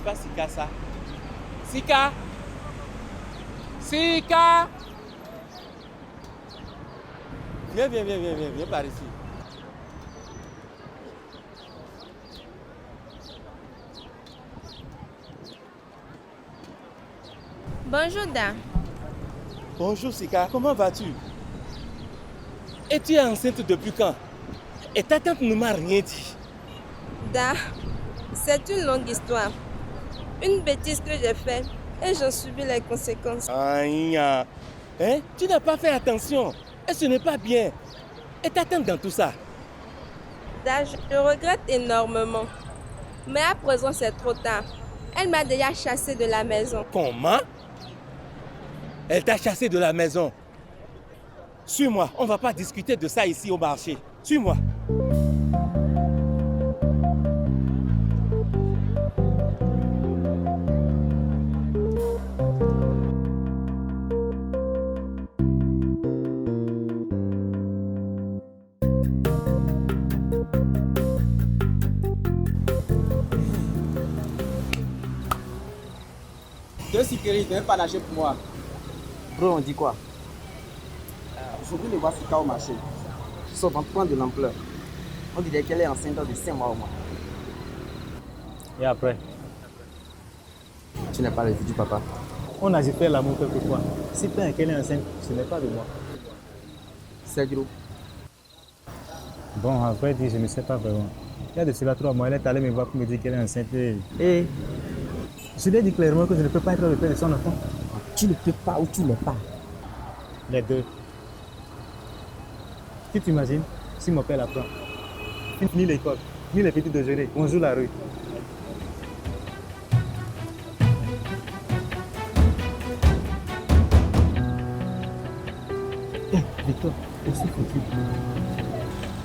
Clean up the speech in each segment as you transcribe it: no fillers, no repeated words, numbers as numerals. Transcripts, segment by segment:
N'est-ce pas Sika ça? Sika! Sika! Viens par ici. Bonjour, Da. Bonjour Sika, comment vas-tu? Et tu es enceinte depuis quand? Et ta tante ne m'a rien dit. Da, c'est une longue histoire. Une bêtise que j'ai faite et j'en subis les conséquences. Aïe, hein? Tu n'as pas fait attention. Et ce n'est pas bien. Et ta tante dans tout ça? Da, je regrette énormément. Mais à présent, c'est trop tard. Elle m'a déjà chassée de la maison. Comment? Elle t'a chassé de la maison. Suis-moi, on ne va pas discuter de ça ici au marché. Suis-moi. Deux sécurités, viens pas lâcher pour moi. Bro, on dit quoi? Aujourd'hui, les voici Sika au marché. Sauf en point de l'ampleur. On dirait qu'elle est enceinte de 5 mois au moins. Et après? Tu n'es pas le futur papa. On a fait l'amour quelquefois. Si tant qu'elle est enceinte, ce n'est pas de moi. Sergio. Bon, à vrai dire, je ne sais pas vraiment. Il y a de cela 3 mois, elle est allée me voir pour me dire qu'elle est enceinte. Et je lui ai dit clairement que je ne peux pas être le père de son enfant. Tu ne peux pas ou tu n'es pas. Les deux. Tu t'imagines si mon père l'apprend? Ni l'école, ni les petits déjeuners, on joue la rue. Victor, aussi faut-il.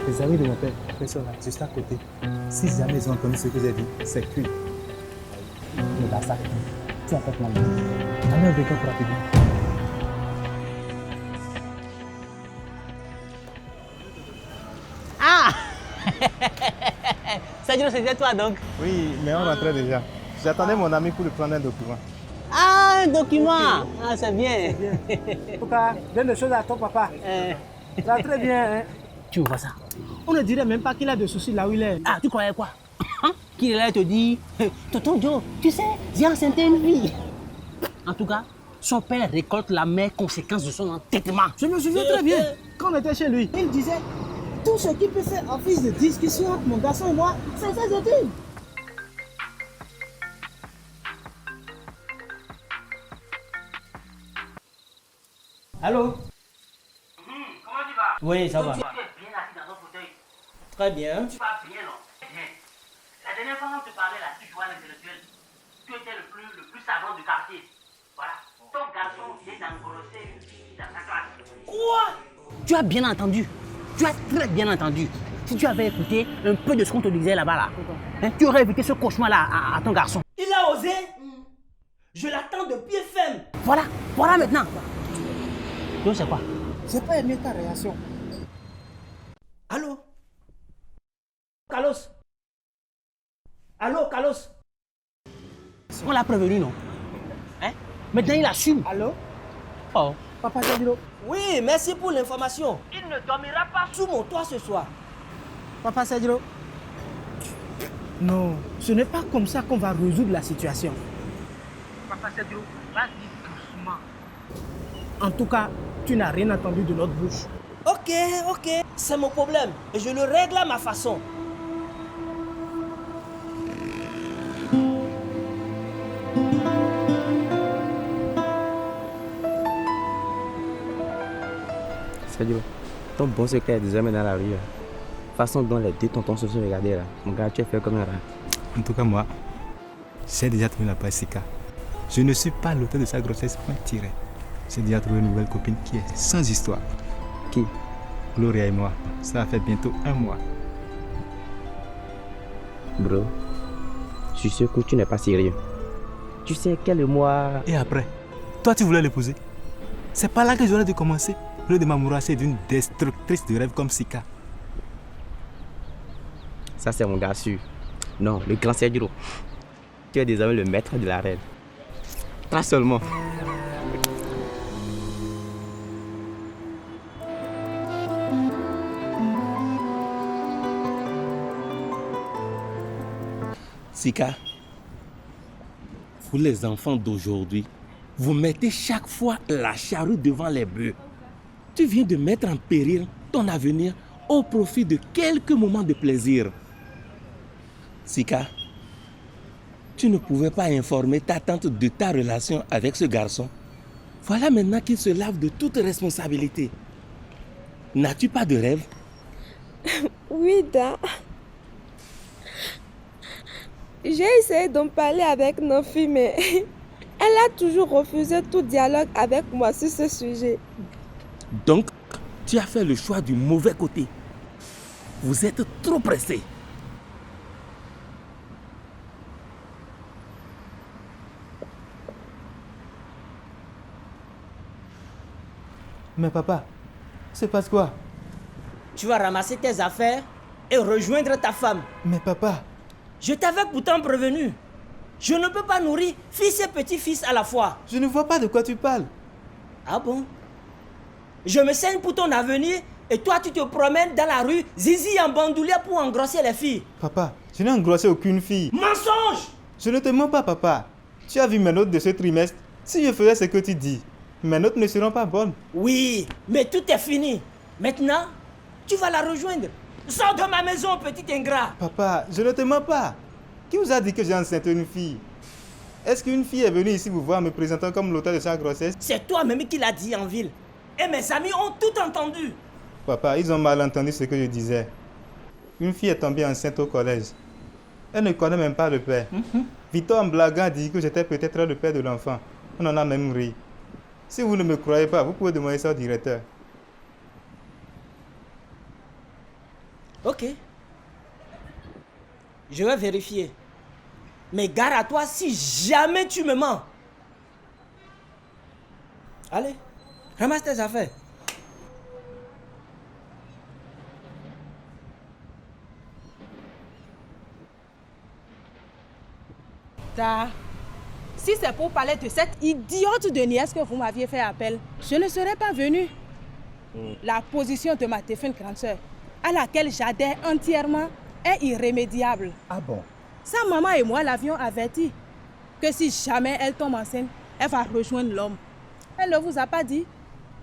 Les amis de mon père, ils sont là, juste à côté. Si jamais ils ont entendu ce que j'ai dit, c'est cuit. Mais dans ça, tu as fait mal. Allez, Victor, rapidement. Ah Sergio, c'était toi donc? Oui, mais on rentrait déjà. J'attendais mon ami pour lui prendre un document. Ah, un document. Ah, c'est bien. En tout cas, donne des choses à ton papa. Ça va très bien. Hein? Tu vois ça? On ne dirait même pas qu'il a de soucis là où il est. Ah, tu croyais quoi? Qu'il est là et te dit, tonton Joe, tu sais, j'ai enceinté une fille. En tout cas, son père récolte la mère conséquence de son entêtement. Je me souviens très bien, quand on était chez lui, il disait tout ce qui peut faire office de discussion entre mon garçon et moi, c'est ses études. Allô? Comment tu vas? Oui, ça va. Tu es bien assis dans ton fauteuil. Très bien. Tu vas bien, non? Bien. La dernière fois, on te parlait là, tu jouais à l'intellectuel. Tu étais le plus savant du quartier. Voilà. Ton garçon vient d'engrosser une fille dans sa classe. Quoi? Tu as bien entendu. Tu as très bien entendu. Si tu avais écouté un peu de ce qu'on te disait là-bas, là, hein, tu aurais évité ce cauchemar-là à ton garçon. Il a osé. Je l'attends de pied ferme. Voilà maintenant. Donc c'est quoi? J'ai pas aimé ta réaction. Allô? Carlos? Allô, Carlos? On l'a prévenu, non? Hein? Maintenant il assume. Allô? Oh. Papa Sergio. Oui, merci pour l'information. Il ne dormira pas. Sous mon toit ce soir. Papa Sergio. Non, ce n'est pas comme ça qu'on va résoudre la situation. Papa Sergio, vas-y doucement. En tout cas, tu n'as rien entendu de notre bouche. Ok, c'est mon problème. Et je le règle à ma façon. Sergio, ton bon secret est désormais dans la rue. Façon dont les deux tontons se sont regardés là. Mon gars, tu es fait comme un rat. En tout cas, moi, j'ai déjà trouvé la Sika. Je ne suis pas l'auteur de sa grossesse, point tiré. J'ai déjà trouvé une nouvelle copine qui est sans histoire. Qui? Gloria et moi. Ça fait bientôt 1 mois. Bro, je suis sûr que tu n'es pas sérieux. Tu sais quel mois... Et après, toi tu voulais l'épouser. C'est pas là que j'aurais dû commencer. Au lieu de m'amourasser d'une destructrice de rêves comme Sika. Ça c'est mon gars sûr. Non, le grand Sergio. Tu es désormais le maître de la reine. Toi seulement. Sika, vous les enfants d'aujourd'hui, vous mettez chaque fois la charrue devant les bœufs. Tu viens de mettre en péril ton avenir au profit de quelques moments de plaisir. Sika, tu ne pouvais pas informer ta tante de ta relation avec ce garçon. Voilà maintenant qu'il se lave de toute responsabilité. N'as-tu pas de rêve? Oui, Da. J'ai essayé d'en parler avec Nafi, mais elle a toujours refusé tout dialogue avec moi sur ce sujet. Donc, tu as fait le choix du mauvais côté. Vous êtes trop pressé. Mais papa, c'est parce quoi? Tu vas ramasser tes affaires et rejoindre ta femme. Mais papa, Je t'avais pourtant prévenu. Je ne peux pas nourrir fils et petit-fils à la fois. je ne vois pas de quoi tu parles. Ah bon? Je me saigne pour ton avenir et toi tu te promènes dans la rue zizi en bandoulière pour engrosser les filles. Papa, je n'ai engrossé aucune fille. Mensonge! Je ne te mens pas, papa. Tu as vu mes notes de ce trimestre? Si je faisais ce que tu dis, mes notes ne seront pas bonnes. Oui, mais tout est fini. Maintenant, tu vas la rejoindre. Sors de ma maison, petit ingrat. Papa, je ne te mens pas. Qui vous a dit que j'ai enceinte une fille? Est-ce qu'une fille est venue ici vous voir me présentant comme l'auteur de sa grossesse? C'est toi-même qui l'as dit en ville. Et mes amis ont tout entendu. Papa, ils ont mal entendu ce que je disais. Une fille est tombée enceinte au collège. Elle ne connaît même pas le père. Victor, en blaguant, dit que j'étais peut-être le père de l'enfant. On en a même ri. Si vous ne me croyez pas, vous pouvez demander ça au directeur. Ok. Je vais vérifier. Mais gare à toi si jamais tu me mens. Allez, ramasse tes affaires. Ta, si c'est pour parler de cette idiote de nièce que vous m'aviez fait appel, je ne serais pas venue. La position de ma défunte grande sœur, à laquelle j'adhère entièrement, est irrémédiable. Ah bon? Sa maman et moi l'avions avertie que si jamais elle tombe enceinte, elle va rejoindre l'homme. Elle ne vous a pas dit.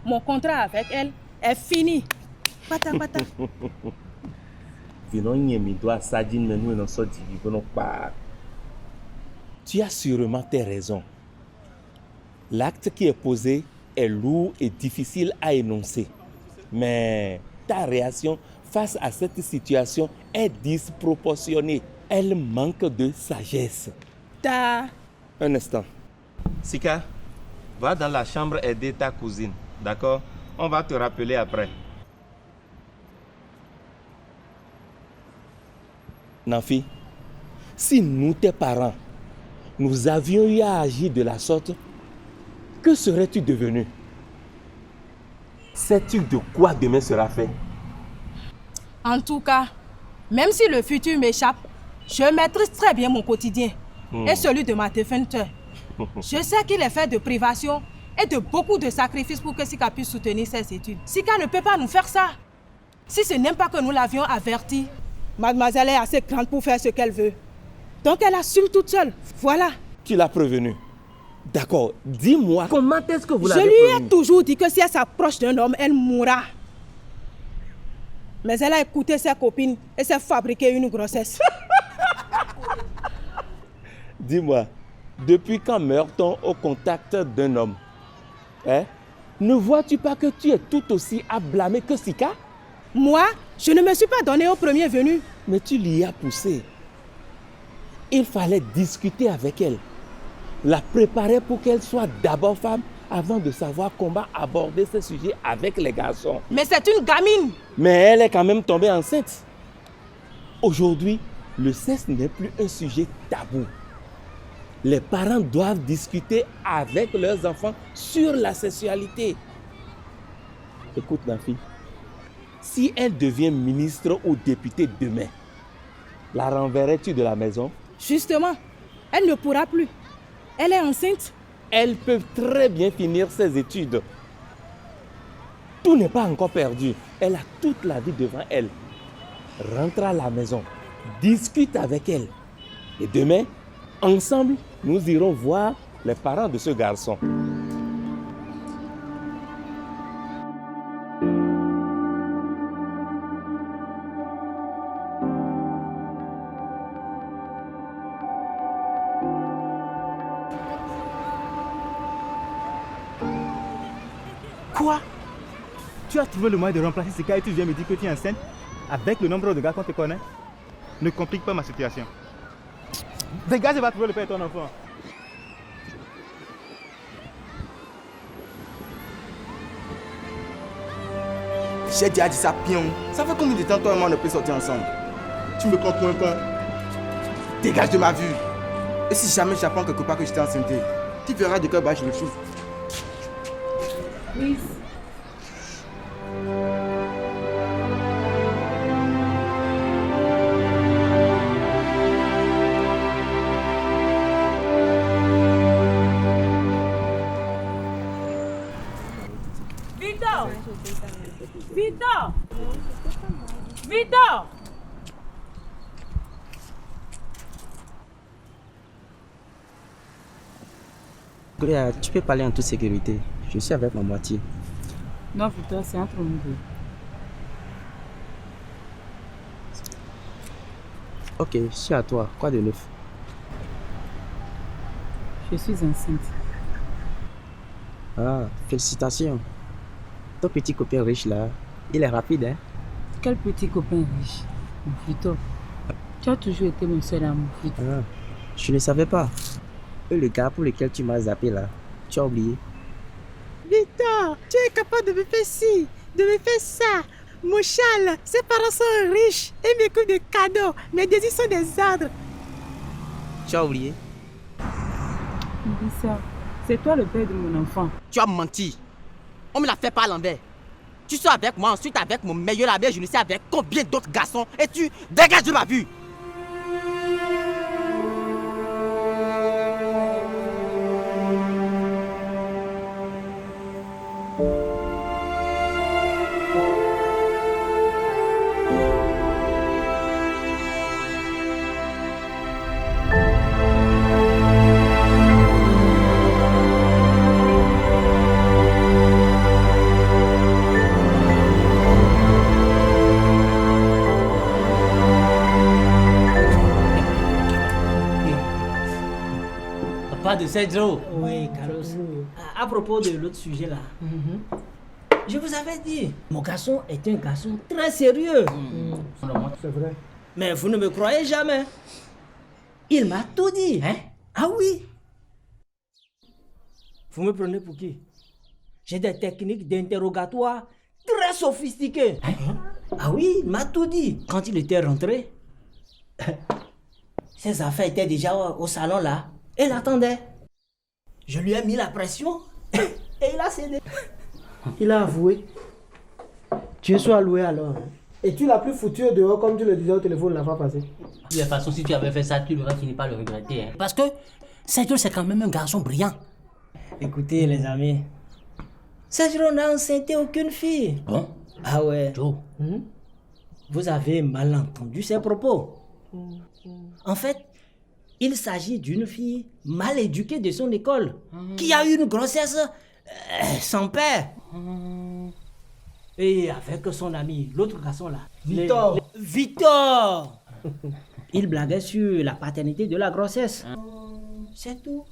Mon contrat avec elle est fini. Pata pata. Tu as sûrement tes raisons. L'acte qui est posé est lourd et difficile à énoncer. Mais ta réaction face à cette situation est disproportionnée. Elle manque de sagesse. Ta. Un instant. Sika, va dans la chambre aider ta cousine. D'accord? On va te rappeler après. Nafi, si nous, tes parents, nous avions eu à agir de la sorte, que serais-tu devenu? Sais-tu de quoi demain sera fait? En tout cas, même si le futur m'échappe, je maîtrise très bien mon quotidien et celui de ma défunte sœur. Je sais qu'il est fait de privation et de beaucoup de sacrifices pour que Sika puisse soutenir ses études. Sika ne peut pas nous faire ça. Si ce n'est pas que nous l'avions avertie, mademoiselle est assez grande pour faire ce qu'elle veut. Donc elle assume toute seule. Voilà. Tu l'as prévenu. D'accord, dis-moi, comment est-ce que vous Je l'avez lui prévenu? ai toujours dit que si elle s'approche d'un homme, elle mourra. Mais elle a écouté ses copines et s'est fabriqué une grossesse. Dis-moi, depuis quand meurt-on au contact d'un homme? Hein? Ne vois-tu pas que tu es tout aussi à blâmer que Sika? Moi, je ne me suis pas donné au premier venu. Mais tu l'y as poussé. Il fallait discuter avec elle. La préparer pour qu'elle soit d'abord femme avant de savoir comment aborder ce sujet avec les garçons. Mais c'est une gamine. Mais elle est quand même tombée enceinte. Aujourd'hui, le sexe n'est plus un sujet tabou. Les parents doivent discuter avec leurs enfants sur la sexualité. Écoute, ma fille, si elle devient ministre ou députée demain, la renverrais-tu de la maison? Justement, Elle ne pourra plus. Elle est enceinte. Elles peuvent très bien finir ses études. Tout n'est pas encore perdu. Elle a toute la vie devant elle. Rentre à la maison, discute avec elle. Et demain, ensemble, nous irons voir les parents de ce garçon. Quoi? Tu as trouvé le moyen de remplacer ce cas et tu viens me dire que tu es enceinte avec le nombre de gars qu'on te connaît? Ne complique pas ma situation. Dégage, va trouver le père de ton enfant. J'ai déjà dit ça, pion. Ça fait combien de temps toi et moi on ne peut sortir ensemble? Tu me comprends pas? Dégage de ma vue. Et si jamais j'apprends quelque part que j'étais enceinte, tu verras de quel bas je me fous. Louise. Victor! Victor! Victor! Gloria, tu peux parler en toute sécurité. Je suis avec ma moitié. Non, Victor, c'est entre nous deux. Ok, je suis à toi. Quoi de neuf? Je suis enceinte. Ah, félicitations. Ton petit copain riche là, il est rapide, hein? Quel petit copain riche. Victor, tu as toujours été mon seul amour, Victor. Ah, je ne savais pas. Et le gars pour lequel tu m'as zappé là, tu as oublié? Victor, tu es capable de me faire ci, de me faire ça. Mon Charles, ses parents sont riches et me coupent des cadeaux. Mes désirs sont des ordres. Tu as oublié? Dis ça. C'est toi le père de mon enfant. Tu as menti. On me l'a fait pas à l'envers. Tu sors avec moi, ensuite avec mon meilleur ami, je ne sais avec combien d'autres garçons, et tu dégages de ma vue. De Cedro. Oui, Carlos. À propos de l'autre sujet là, je vous avais dit, mon garçon est un garçon très sérieux. C'est vrai. Mais vous ne me croyez jamais. Il m'a tout dit. Hein? Ah oui. Vous me prenez pour qui? J'ai des techniques d'interrogatoire très sophistiquées. Ah oui, il m'a tout dit. Quand il était rentré, ses affaires étaient déjà au salon là. Elle attendait. Je lui ai mis la pression et il a cédé. Il a avoué. Tu es soit loué alors. Et tu l'as plus foutu dehors comme tu le disais au téléphone la fois passée. De toute façon, si tu avais fait ça, tu n'aurais fini par le regretter. Hein. Parce que Cedro, c'est quand même un garçon brillant. Écoutez les amis, Cedro n'a enceinté aucune fille. Bon? Ah ouais. Joe. Vous avez mal entendu ses propos. En fait, il s'agit d'une fille mal éduquée de son école, qui a eu une grossesse sans père. Et avec son ami, l'autre garçon là. Victor. Victor. Il blaguait sur la paternité de la grossesse. C'est tout.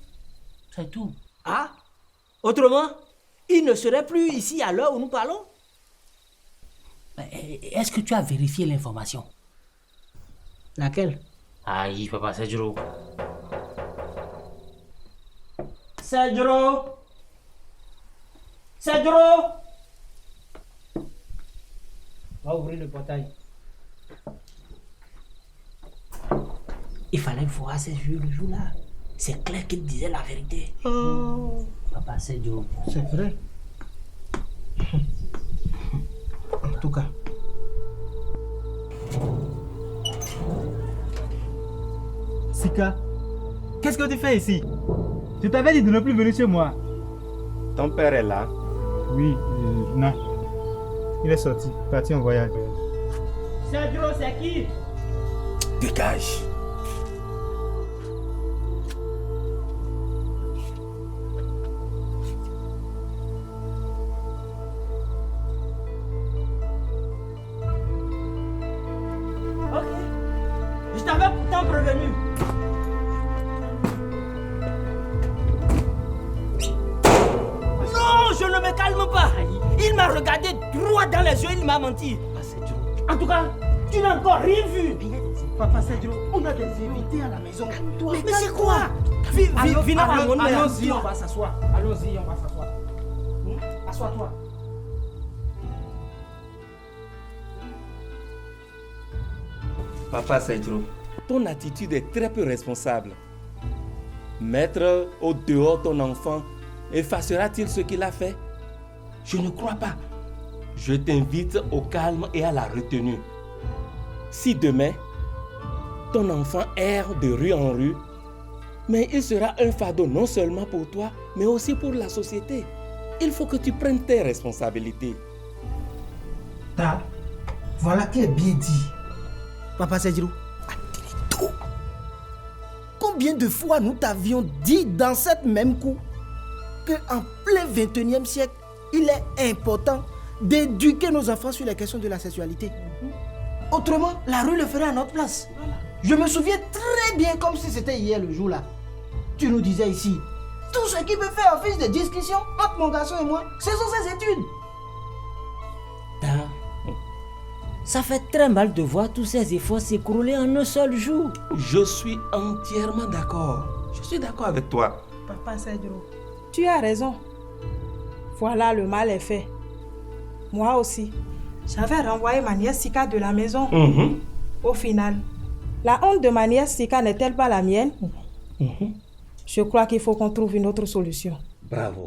C'est tout. Ah, autrement, il ne serait plus ici à l'heure où nous parlons. Est-ce que tu as vérifié l'information? Laquelle? Aïe, papa Cedro. Cedro! Cedro! Va ouvrir le portail. Il fallait voir ses yeux le jour-là. C'est clair qu'il disait la vérité. Papa Cedro. C'est vrai. En tout cas. Sika, Qu'est-ce que tu fais ici? Je t'avais dit de ne plus venir chez moi. Ton père est là? Oui, non. Il est sorti, parti en voyage. Sergio, c'est qui? Dégage. Ok. Je t'avais pourtant prévenu. Non, je ne me calme pas. Il m'a regardé droit dans les yeux, il m'a menti. En tout cas, tu n'as encore rien vu. Papa Sergio, on a des invités à la maison. Mais c'est quoi? Allons-y, on va s'asseoir. Allons-y, on va s'asseoir. Assois-toi. Papa Sergio, ton attitude est très peu responsable. Mettre au dehors ton enfant effacera-t-il ce qu'il a fait? Je ne crois pas. Je t'invite au calme et à la retenue. Si demain, ton enfant erre de rue en rue, mais il sera un fardeau non seulement pour toi, mais aussi pour la société. Il faut que tu prennes tes responsabilités. Voilà qui est bien dit. Papa Sergio, combien de fois nous t'avions dit dans cette même cour qu'en plein 21e siècle, il est important d'éduquer nos enfants sur les questions de la sexualité. Autrement, la rue le ferait à notre place. Je me souviens très bien comme si c'était hier le jour là. Tu nous disais ici, tout ce qui peut faire office de discussion entre mon garçon et moi, ce sont ses études. Ça fait très mal de voir tous ces efforts s'écrouler en un seul jour. Je suis entièrement d'accord. Je suis d'accord avec toi. Papa Sergio, tu as raison. Voilà, le mal est fait. Moi aussi, j'avais renvoyé ma nièce Sika de la maison. Au final, la honte de ma nièce Sika n'est-elle pas la mienne? Je crois qu'il faut qu'on trouve une autre solution. Bravo.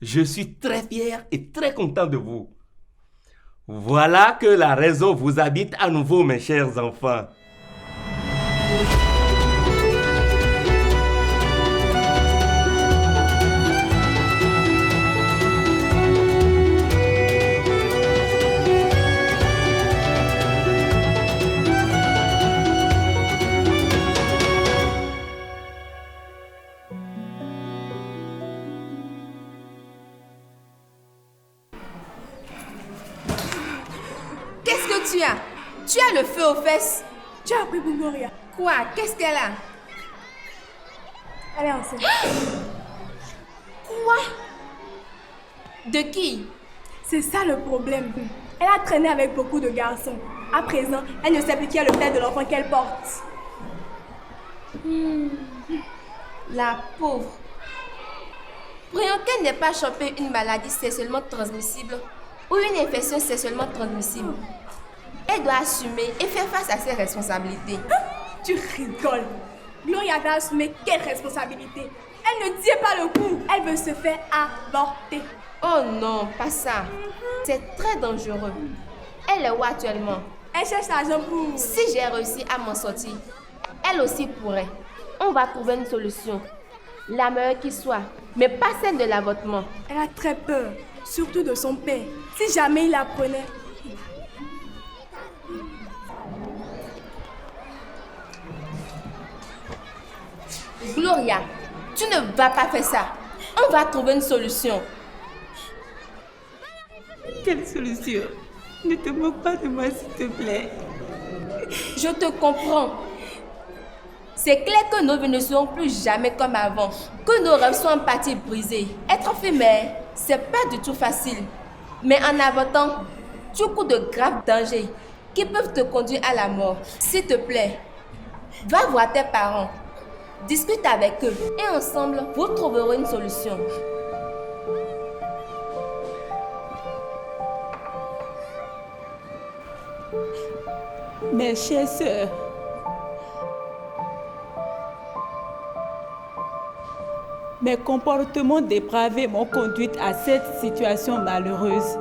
Je suis très fier et très content de vous. Voilà que la raison vous habite à nouveau, mes chers enfants. Qu'est-ce que tu as? Tu as le feu aux fesses. Tu as pris pour Gloria. Quoi? Qu'est-ce qu'elle a? Elle est enceinte. Quoi? De qui? C'est ça le problème. Elle a traîné avec beaucoup de garçons. À présent, elle ne sait plus qui est le père de l'enfant qu'elle porte. La pauvre. Voyons qu'elle n'ait pas chopé une maladie sexuellement transmissible ou une infection sexuellement transmissible. Elle doit assumer et faire face à ses responsabilités. Tu rigoles. Gloria va assumer quelle responsabilité? Elle ne tient pas le coup. Elle veut se faire avorter. Oh non, pas ça. C'est très dangereux. Elle est où actuellement? Elle cherche l'argent pour... Si j'ai réussi à m'en sortir, elle aussi pourrait. On va trouver une solution. La meilleure qui soit, mais pas celle de l'avortement. Elle a très peur, surtout de son père. Si jamais il apprenait... Gloria, tu ne vas pas faire ça. On va trouver une solution. Quelle solution? Ne te moque pas de moi, s'il te plaît. Je te comprends. C'est clair que nos vies ne seront plus jamais comme avant. Que nos rêves sont en partie brisés. Être femme, c'est pas du tout facile. Mais en avortant, tu cours de graves dangers qui peuvent te conduire à la mort. S'il te plaît, va voir tes parents. Discute avec eux et ensemble, vous trouverez une solution. Mes chères sœurs, mes comportements dépravés m'ont conduite à cette situation malheureuse.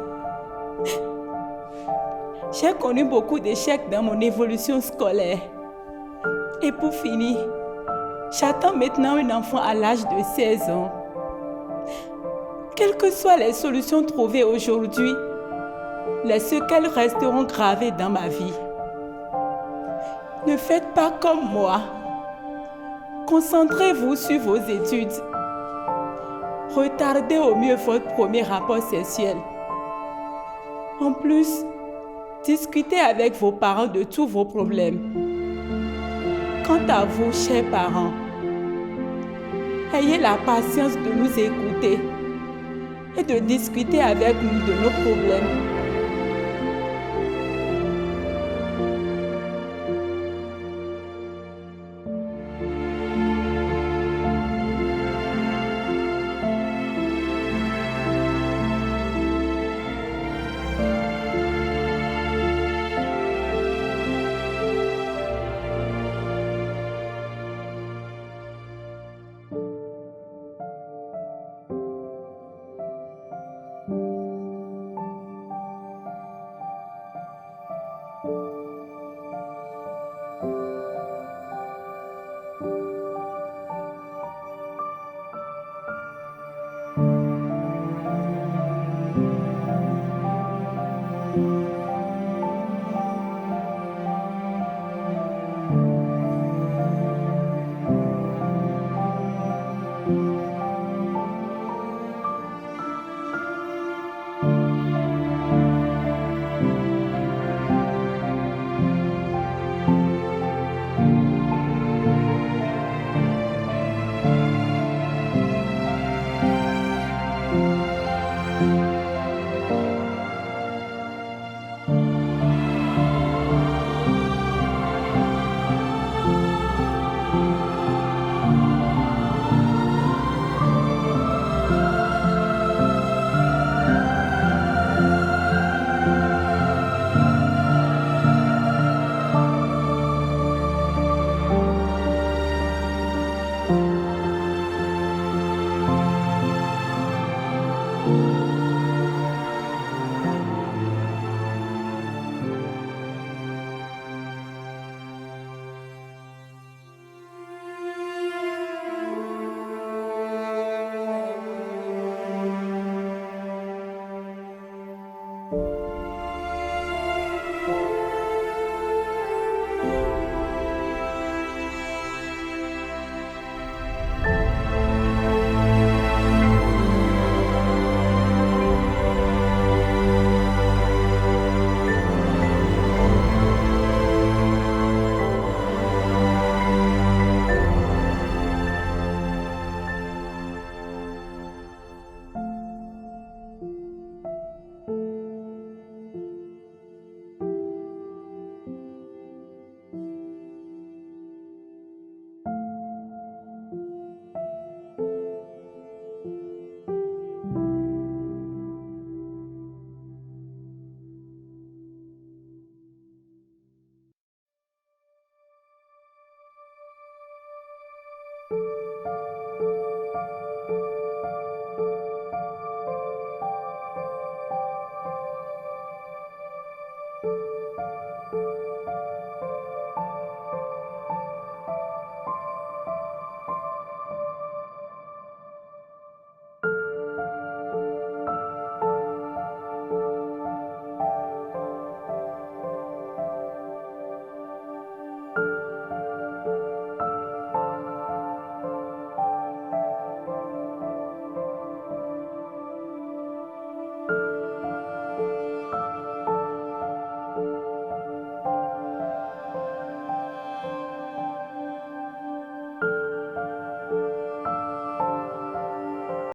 J'ai connu beaucoup d'échecs dans mon évolution scolaire. Et pour finir, J'attends maintenant un enfant à l'âge de 16 ans. Quelles que soient les solutions trouvées aujourd'hui, les séquelles resteront gravées dans ma vie. Ne faites pas comme moi. Concentrez-vous sur vos études. Retardez au mieux votre premier rapport sexuel. En plus, discutez avec vos parents de tous vos problèmes. Quant à vous, chers parents, ayez la patience de nous écouter et de discuter avec nous de nos problèmes. Thank you.